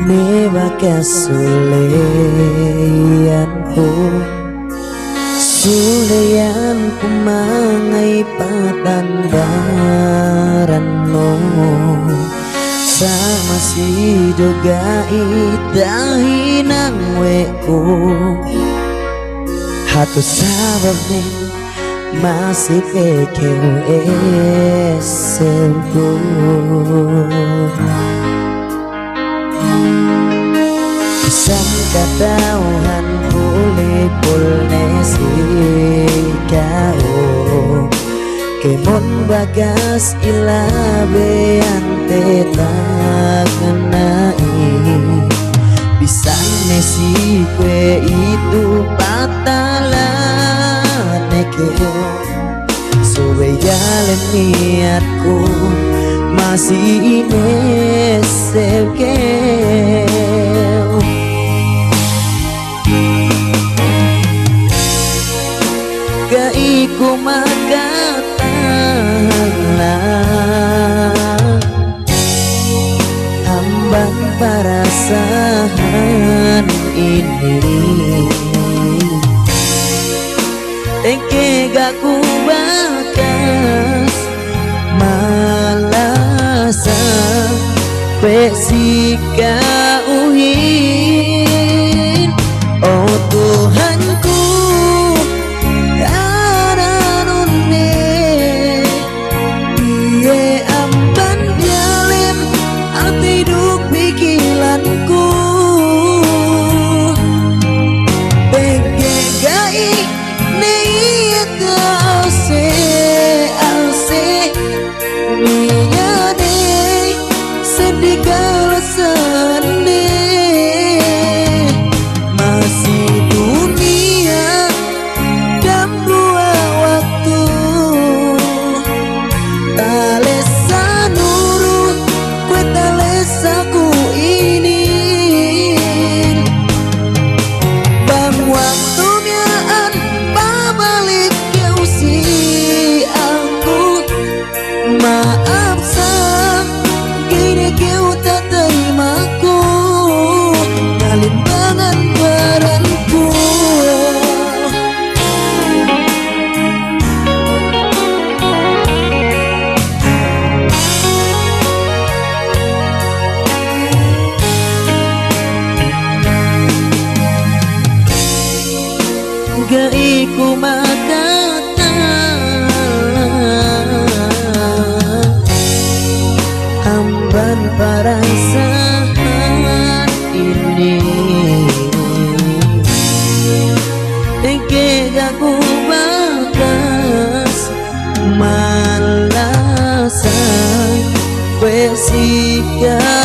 Nebakas suleyanku Suleyanku mangai patandaranno Sama si dogai tahinang weku Hatu sababnya masih kekeu eselku Pesan kadauhan pulih-pulih si kau Kemon bagas ilabe ante tak kenai Bisa nesi kue itu patalan nekeo Suwe jalan niatku masih inesewkeo Kaiku makatalah Ambang perasaan ini Tengke gak ku bakas malasa Pesika uhin Oh Tuhanku Maaf sang Gini kau tak terimaku Kalimbangan baranku Gaiku makata Amban perasaan ini Tengke gak ku bakas malasan Pesika